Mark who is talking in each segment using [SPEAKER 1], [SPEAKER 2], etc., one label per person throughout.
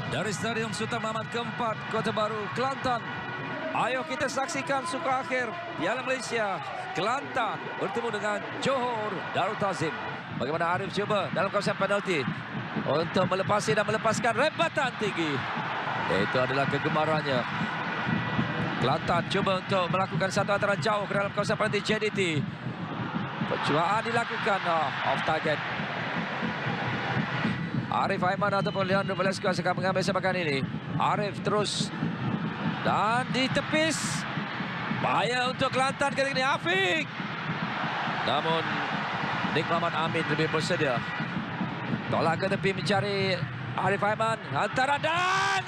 [SPEAKER 1] Dari Stadium Sultan Mahmud keempat, Kota Baru, Kelantan. Ayo kita saksikan suka akhir Piala Malaysia. Kelantan bertemu dengan Johor Darul Ta'zim. Bagaimana Arif cuba dalam kawasan penalti untuk melepasi dan melepaskan rempatan tinggi. Itu adalah kegemarannya. Kelantan cuba untuk melakukan satu antaran jauh ke dalam kawasan penalti JDT. Percubaan dilakukan off target. Arif Aiman ataupun Leandro Velasquez akan mengambil sepakan ini. Arif terus dan ditepis. Bahaya untuk Kelantan kali ini. Afiq. Namun Nik Muhammad Amin lebih bersedia. Tolak ke tepi mencari Arif Aiman. Antara dan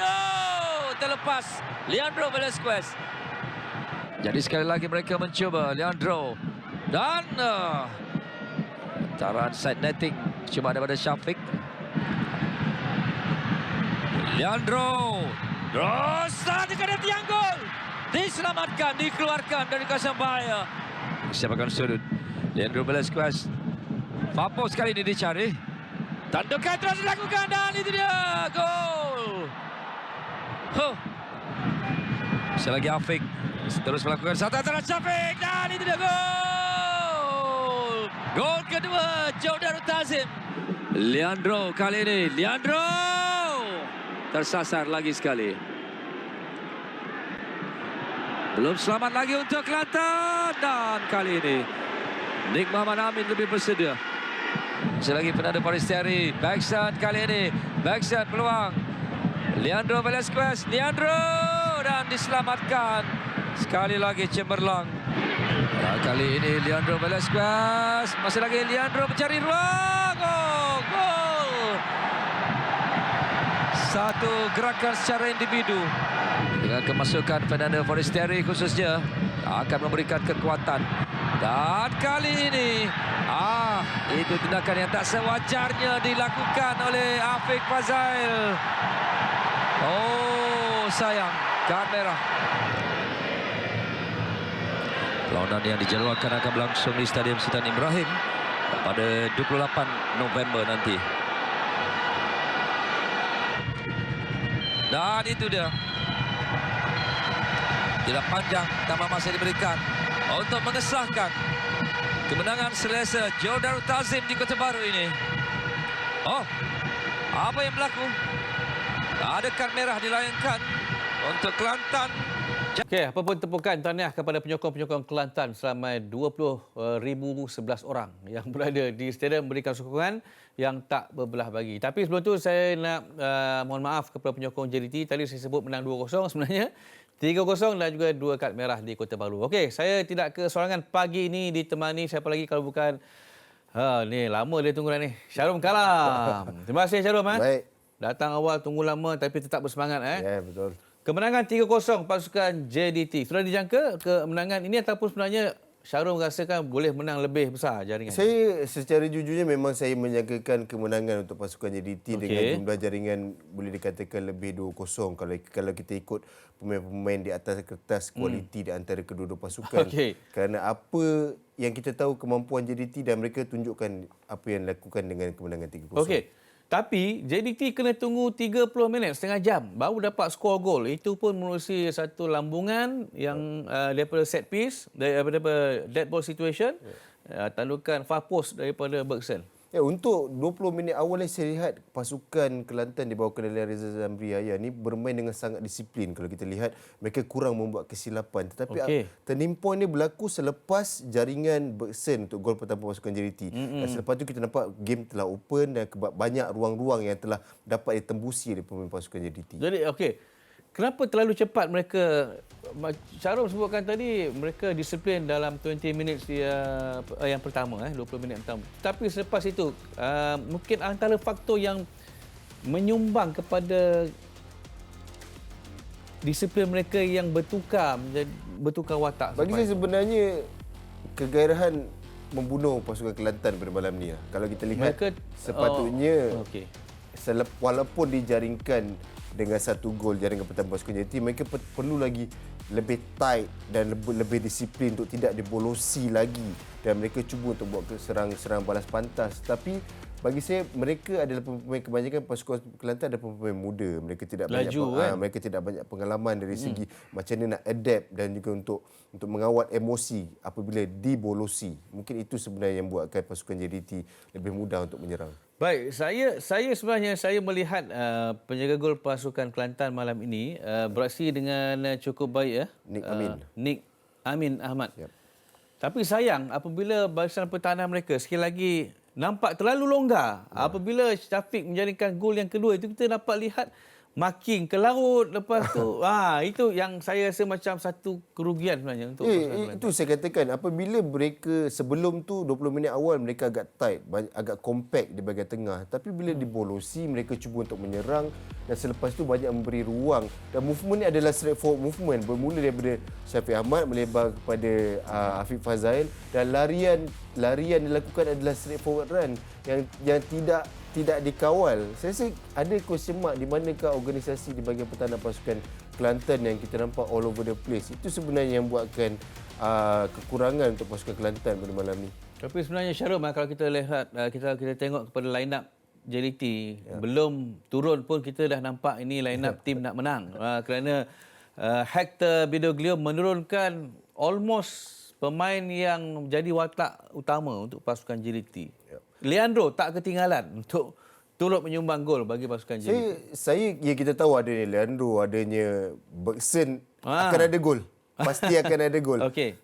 [SPEAKER 1] terlepas Leandro Velasquez. Jadi sekali lagi mereka mencuba Leandro. Dan antaran side netting cuma daripada Syafiq. Leandro terus dekat tiang gol, diselamatkan, dikeluarkan dari kawasan bahaya. Siapakan sudut Leandro Velasquez. Fapos kali ini dicari, tandukan terus dilakukan dan itu dia gol. Selagi Afiq terus melakukan satu antaran Syafiq dan itu dia gol. Gol kedua Johor Darul Ta'zim. Leandro kali ini, Leandro tersasar lagi sekali. Belum selamat lagi untuk Kelantan. Dan kali ini Nik Muhammad Amin lebih bersedia. Selagi Fernando Forestieri. Backshot kali ini. Backshot peluang. Leandro Velasquez. Leandro. Dan diselamatkan. Sekali lagi Cemerlang. Dan kali ini Leandro Velasquez. Masih lagi Leandro mencari ruang. Gol. Satu gerakan secara individu dengan kemasukan Fernando Forestieri khususnya akan memberikan kekuatan. Dan kali ini itu tindakan yang tak sewajarnya dilakukan oleh Afiq Fazail. Sayang, kad merah. Perlawanan yang dijadualkan akan berlangsung di Stadium Sultan Ibrahim pada 28 November nanti. Dan itu dia. Tidak panjang tambah masa diberikan untuk mengesahkan kemenangan selesa Johor Darul Ta'zim di Kota Baru ini. Apa yang berlaku? Ada kad merah dilayangkan untuk Kelantan.
[SPEAKER 2] Okey, apa pun tepukan tahniah kepada penyokong-penyokong Kelantan selama 20,011 orang yang berada di stadium memberikan sokongan yang tak berbelah bagi. Tapi sebelum tu saya nak mohon maaf kepada penyokong JDT. Tadi saya sebut menang 2-0 sebenarnya. 3-0 dan juga 2 kad merah di Kota Baru. Okey, saya tidak kesorangan pagi ini ditemani siapa lagi kalau bukan ni lama dia tunggu dah ni. Syarum Kalam. Terima kasih Syarum.
[SPEAKER 3] Baik.
[SPEAKER 2] Datang awal tunggu lama tapi tetap bersemangat
[SPEAKER 3] Ya, betul.
[SPEAKER 2] Kemenangan 3-0 pasukan JDT. Sudah dijangka kemenangan ini ataupun sebenarnya Syarum rasakan boleh menang lebih besar jaringan?
[SPEAKER 3] Saya secara jujurnya memang saya menjangkakan kemenangan untuk pasukan JDT dengan jumlah jaringan boleh dikatakan lebih 2-0 kalau kita ikut pemain-pemain di atas kertas kualiti di antara kedua-dua pasukan. Kerana apa yang kita tahu kemampuan JDT dan mereka tunjukkan apa yang dilakukan dengan kemenangan 3-0.
[SPEAKER 2] Okey. Tapi JDT kena tunggu 30 minit, setengah jam baru dapat skor gol. Itu pun menerusi satu lambungan yang daripada set piece, daripada dead ball situation, tandukan far post daripada Bergson.
[SPEAKER 3] Ya, untuk 20 minit awal saya lihat pasukan Kelantan di bawah kendalian Reza Zamri Yahya ni bermain dengan sangat disiplin. Kalau kita lihat mereka kurang membuat kesilapan. Tetapi turning point ni berlaku selepas jaringan Bergson untuk gol pertama pasukan JDT. Dan selepas tu kita nampak game telah open dan banyak ruang-ruang yang telah dapat ditembusi oleh pemain pasukan JDT.
[SPEAKER 2] Jadi kenapa terlalu cepat mereka? Syarum sebutkan tadi mereka disiplin dalam 20 minit yang pertama, 20 minit pertama. Tapi selepas itu mungkin antara faktor yang menyumbang kepada disiplin mereka yang bertukar watak.
[SPEAKER 3] Bagi saya sebenarnya kegairahan membunuh pasukan Kelantan pada malam ni. Kalau kita lihat mereka, sepatutnya walaupun dijaringkan dengan satu gol jaringan pertama pasukan JDT, mereka perlu lagi lebih tight dan lebih disiplin untuk tidak dibolosi lagi, dan mereka cuba untuk buat serang balas pantas. Tapi bagi saya mereka adalah pemain, kebanyakan pasukan Kelantan adalah pemain muda. Mereka tidak
[SPEAKER 2] Laju, kan?
[SPEAKER 3] mereka tidak banyak pengalaman dari segi macam mana nak adapt dan juga untuk mengawal emosi apabila dibolosi. Mungkin itu sebenarnya yang buatkan pasukan JDT lebih mudah untuk menyerang.
[SPEAKER 2] Baik, saya sebenarnya melihat penjaga gol pasukan Kelantan malam ini beraksi dengan cukup baik ya. Nick Amin Ahmad.
[SPEAKER 3] Yep.
[SPEAKER 2] Tapi sayang apabila barisan pertahanan mereka sekali lagi nampak terlalu longgar. Apabila Syafiq menjaringkan gol yang kedua itu kita dapat lihat marking ke laut lepas tu. Itu yang saya rasa macam satu kerugian sebenarnya untuk pasukan Kelantan.
[SPEAKER 3] Itu saya katakan apabila mereka sebelum tu 20 minit awal mereka agak tight, agak compact di bahagian tengah, tapi bila dibolosi mereka cuba untuk menyerang dan selepas tu banyak memberi ruang dan movement ni adalah straight forward movement bermula daripada Syafiq Ahmad melebar kepada Afiq Fazail dan larian dilakukan adalah straight forward run yang tidak dikawal. Saya rasa ada question mark di manakah organisasi di bahagian pertahanan pasukan Kelantan yang kita nampak all over the place. Itu sebenarnya yang buatkan kekurangan untuk pasukan Kelantan pada malam ni.
[SPEAKER 2] Tapi sebenarnya Syarul, kalau kita lihat kita tengok kepada line up JDT, belum turun pun kita dah nampak ini line up tim nak menang. Kerana Hector Bidoglio menurunkan almost pemain yang menjadi watak utama untuk pasukan JDT. Leandro tak ketinggalan untuk turut menyumbang gol bagi pasukan JDT.
[SPEAKER 3] Kita tahu adanya Leandro, adanya Bergson, akan ada gol. Pasti akan ada gol.
[SPEAKER 2] Okey.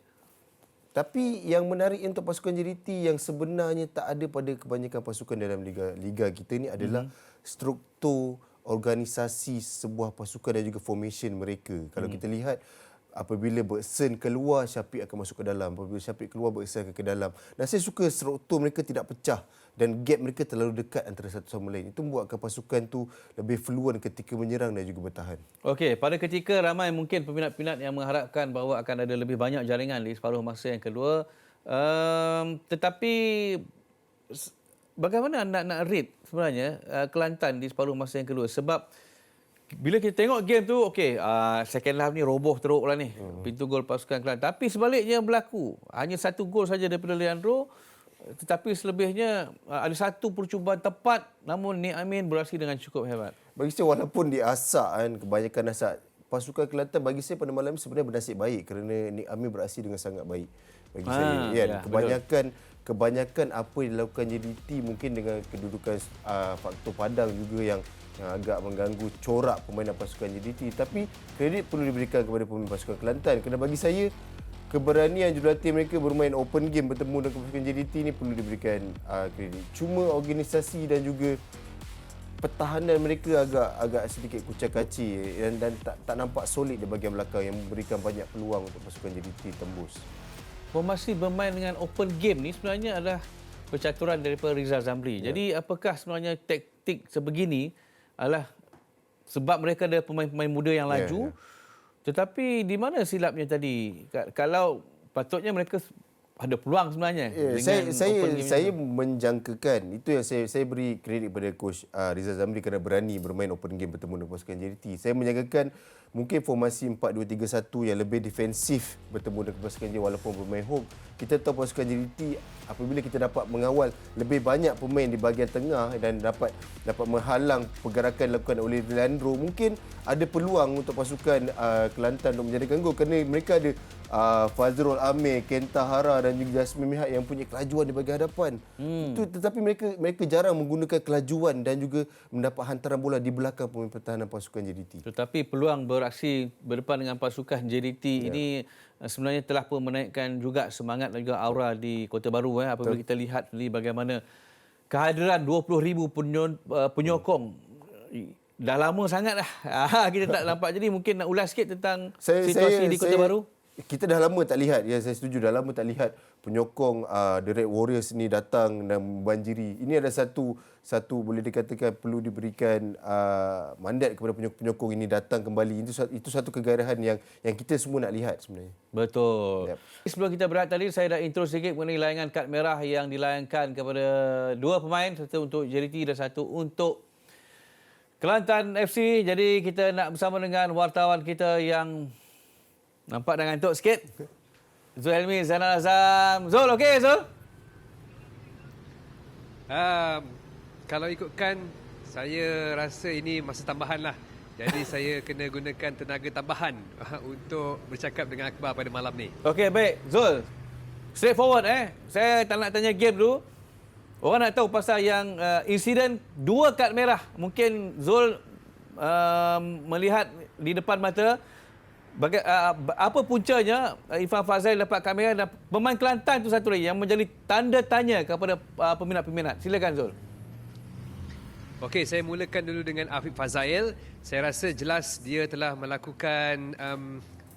[SPEAKER 3] Tapi yang menarik untuk pasukan JDT yang sebenarnya tak ada pada kebanyakan pasukan dalam liga kita ni adalah struktur organisasi sebuah pasukan dan juga formation mereka. Kalau kita lihat apabila Bergson keluar, Syafiq akan masuk ke dalam. Apabila Syafiq keluar, Bergson akan ke dalam. Dan saya suka struktur mereka tidak pecah dan gap mereka terlalu dekat antara satu sama lain. Itu membuatkan pasukan tu lebih fluent ketika menyerang dan juga bertahan.
[SPEAKER 2] Okey, pada ketika ramai mungkin peminat-peminat yang mengharapkan bahawa akan ada lebih banyak jaringan di separuh masa yang kedua. Tetapi bagaimana nak rate sebenarnya Kelantan di separuh masa yang kedua? Sebab bila kita tengok game tu, second half ni roboh teruk lah ni. Pintu gol pasukan Kelantan. Tapi sebaliknya berlaku. Hanya satu gol saja daripada Leandro. Tetapi selebihnya ada satu percubaan tepat. Namun Nick Amin beraksi dengan cukup hebat. Bagi
[SPEAKER 3] saya walaupun diasak kebanyakan asak, pasukan Kelantan bagi saya pada malam ini sebenarnya bernasib baik kerana Nick Amin beraksi dengan sangat baik. Bagi saya. Kebanyakan apa yang dilakukan JDT mungkin dengan kedudukan faktor padang juga yang agak mengganggu corak permainan pasukan JDT. Tapi kredit perlu diberikan kepada pemain pasukan Kelantan. Kerana bagi saya, keberanian jurulatih mereka bermain open game bertemu dengan pasukan JDT ni perlu diberikan kredit. Cuma organisasi dan juga pertahanan mereka agak sedikit kucak-kacir dan tak nampak solid di bahagian belakang yang memberikan banyak peluang untuk pasukan JDT tembus.
[SPEAKER 2] Formasi bermain dengan open game ni sebenarnya adalah percaturan daripada Rizal Zamri. Jadi apakah sebenarnya taktik sebegini adalah sebab mereka ada pemain-pemain muda yang laju. Tetapi di mana silapnya tadi? Kalau patutnya mereka ada peluang sebenarnya.
[SPEAKER 3] Saya menjangkakan, itu yang saya beri kredit kepada coach Rizal Zamri kerana berani bermain open game bertemu dengan pasukan JDT. Saya menjangkakan mungkin formasi 4-2-3-1 yang lebih defensif bertemu dengan pasukan JDT walaupun bermain home. Kita tahu pasukan JDT apabila kita dapat mengawal lebih banyak pemain di bahagian tengah dan dapat menghalang pergerakan dilakukan oleh Leandro, mungkin ada peluang untuk pasukan Kelantan untuk menjadikan gol kerana mereka ada Fazrul Amir, Kenta Hara dan juga Jasmine Mihak yang punya kelajuan di bahagian hadapan. Tetapi mereka jarang menggunakan kelajuan dan juga mendapat hantaran bola di belakang pemain pertahanan pasukan JDT.
[SPEAKER 2] Tetapi peluang beraksi berdepan dengan pasukan JDT ini sebenarnya telah pun menaikkan juga semangat dan juga aura di Kota Baru. Apabila kita lihat bagaimana kehadiran 20,000 penyokong. Dah lama sangat dah kita tak nampak. Jadi mungkin nak ulas sikit tentang situasi di Kota Baru.
[SPEAKER 3] Kita dah lama tak lihat, saya setuju, dah lama tak lihat penyokong The Red Warriors ni datang dan membanjiri. Ini ada satu boleh dikatakan perlu diberikan mandat kepada penyokong ini datang kembali. Itu satu kegairahan yang kita semua nak lihat sebenarnya.
[SPEAKER 2] Betul. Yep. Sebelum kita berehat tadi, saya dah intro sedikit mengenai layangan kad merah yang dilayangkan kepada dua pemain, satu untuk JDT dan satu untuk Kelantan FC. Jadi kita nak bersama dengan wartawan kita yang nampak dah ngantuk sikit. Zul Helmi, Zainal Azam. Zul, okey Zul?
[SPEAKER 4] Kalau ikutkan, saya rasa ini masa tambahan lah. Jadi saya kena gunakan tenaga tambahan untuk bercakap dengan Akbar pada malam ni.
[SPEAKER 2] Okey, baik. Zul, straightforward Saya tak nak tanya game dulu. Orang nak tahu pasal yang insiden 2 kad merah. Mungkin Zul melihat di depan mata apa puncanya Irfan Fazail dapat kad merah dan pemain Kelantan tu satu lagi yang menjadi tanda tanya kepada peminat-peminat. Silakan Zul.
[SPEAKER 4] Okey, saya mulakan dulu dengan Afiq Fazail. Saya rasa jelas dia telah melakukan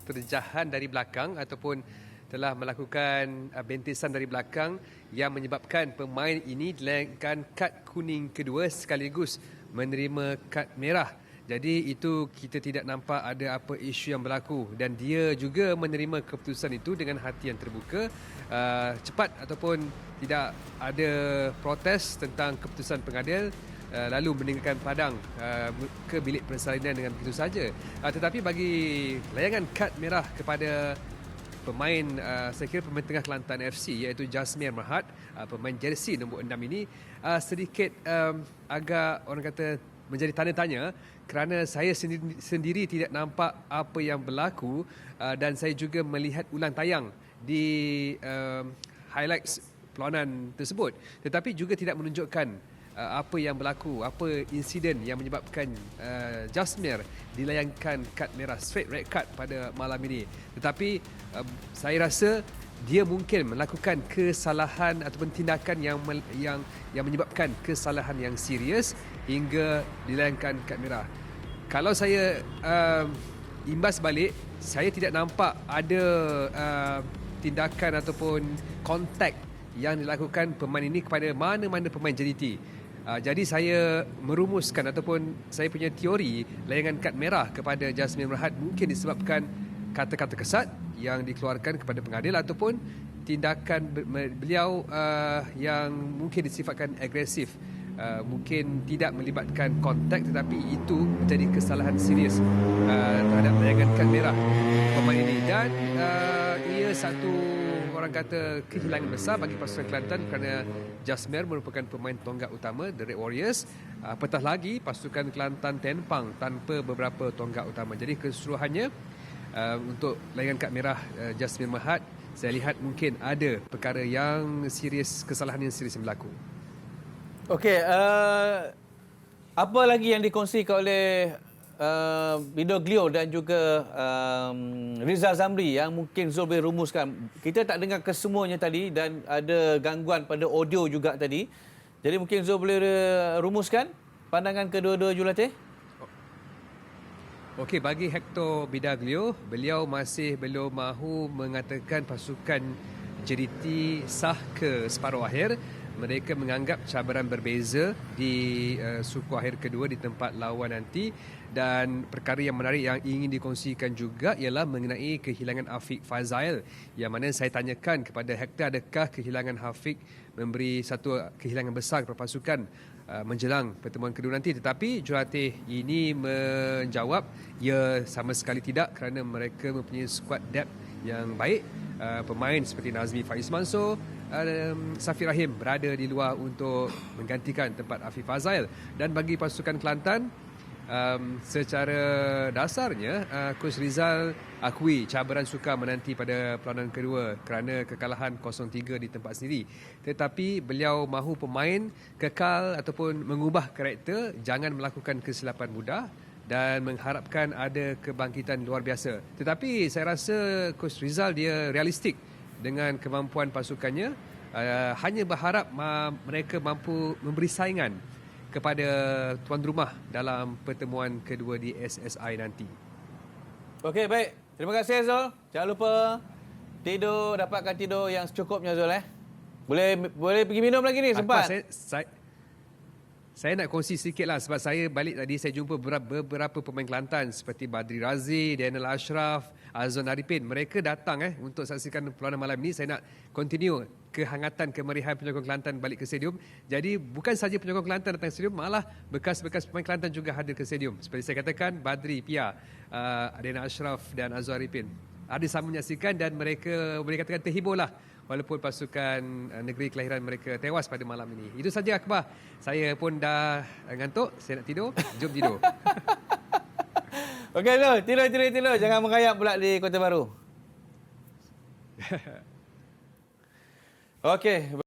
[SPEAKER 4] terjahan dari belakang ataupun telah melakukan bentisan dari belakang yang menyebabkan pemain ini dilayangkan kad kuning kedua sekaligus menerima kad merah. Jadi itu kita tidak nampak ada apa isu yang berlaku dan dia juga menerima keputusan itu dengan hati yang terbuka, cepat ataupun tidak ada protes tentang keputusan pengadil, lalu meninggalkan padang ke bilik persalinan dengan begitu saja. Tetapi bagi layangan kad merah kepada pemain, saya kira pemain tengah Kelantan FC iaitu Jasmir Merhad, pemain jersey nombor 6 ini sedikit agak orang kata menjadi tanda tanya kerana saya sendiri tidak nampak apa yang berlaku dan saya juga melihat ulang tayang di highlights perlawanan tersebut tetapi juga tidak menunjukkan apa yang berlaku, apa insiden yang menyebabkan Jasmir dilayangkan kad merah, straight red card pada malam ini. Tetapi saya rasa dia mungkin melakukan kesalahan ataupun tindakan yang menyebabkan kesalahan yang serius hingga dilayangkan kad merah. Kalau saya imbas balik, saya tidak nampak ada tindakan ataupun kontak yang dilakukan pemain ini kepada mana-mana pemain JDT. Jadi saya merumuskan ataupun saya punya teori layangan kad merah kepada Jasmine Merhad mungkin disebabkan kata-kata kesat yang dikeluarkan kepada pengadil ataupun tindakan beliau yang mungkin disifatkan agresif. Mungkin tidak melibatkan kontak tetapi itu menjadi kesalahan serius terhadap layangan kad merah pemain ini dan ia satu orang kata kehilangan besar bagi pasukan Kelantan kerana Jasmir merupakan pemain tonggak utama The Red Warriors, apatah lagi pasukan Kelantan Tenpang tanpa beberapa tonggak utama. Jadi keseluruhannya untuk layangan kad merah Jasmir Merhad, saya lihat mungkin ada perkara yang serius, kesalahan yang serius yang berlaku.
[SPEAKER 2] Okey, apa lagi yang dikongsikan oleh Bidoglio dan juga Rizal Zamri yang mungkin Zul boleh rumuskan? Kita tak dengar kesemuanya tadi dan ada gangguan pada audio juga tadi. Jadi mungkin Zul boleh rumuskan pandangan kedua-dua jurulatih?
[SPEAKER 4] Okey, bagi Hector Bidoglio, beliau masih belum mahu mengatakan pasukan JDT sah ke separuh akhir. Mereka menganggap cabaran berbeza di suku akhir kedua di tempat lawan nanti dan perkara yang menarik yang ingin dikongsikan juga ialah mengenai kehilangan Afiq Fazail yang mana saya tanyakan kepada Hector adakah kehilangan Afiq memberi satu kehilangan besar kepada pasukan menjelang pertemuan kedua nanti, tetapi jurulatih ini menjawab ya sama sekali tidak kerana mereka mempunyai skuad depth yang baik. Pemain seperti Nazmi Faiz Mansur, Safir Rahim berada di luar untuk menggantikan tempat Afiq Fazail. Dan bagi pasukan Kelantan, secara dasarnya Coach Rizal akui cabaran sukar menanti pada perlawanan kedua kerana kekalahan 0-3 di tempat sendiri. Tetapi beliau mahu pemain kekal ataupun mengubah karakter, jangan melakukan kesilapan mudah dan mengharapkan ada kebangkitan luar biasa. Tetapi saya rasa Coach Rizal dia realistik dengan kemampuan pasukannya, hanya berharap mereka mampu memberi saingan kepada tuan rumah dalam pertemuan kedua di SSI nanti. Okey, baik.
[SPEAKER 2] Terima kasih Zul. Jangan lupa tidur, dapatkan tidur yang secukupnya Zul. Boleh pergi minum lagi ni sempat?
[SPEAKER 4] Saya nak kongsi sikit lah sebab saya balik tadi saya jumpa beberapa pemain Kelantan seperti Badri Razi, Daniel Ashraf, Azwan Arifin. Mereka datang untuk saksikan perlawanan malam ini. Saya nak continue kehangatan kemeriahan penyokong Kelantan balik ke stadium. Jadi bukan saja penyokong Kelantan datang ke stadium, malah bekas-bekas pemain Kelantan juga hadir ke stadium. Seperti saya katakan, Badri, Pia, Daniel Ashraf dan Azwan Arifin ada sama menyaksikan dan mereka boleh katakan terhiburlah walaupun pasukan negeri kelahiran mereka tewas pada malam ini. Itu saja Akbar. Saya pun dah ngantuk, saya nak tidur. Jom tidur.
[SPEAKER 2] Okey, Lo. Tidur. Jangan mengayap pula di Kota Baru. Okey.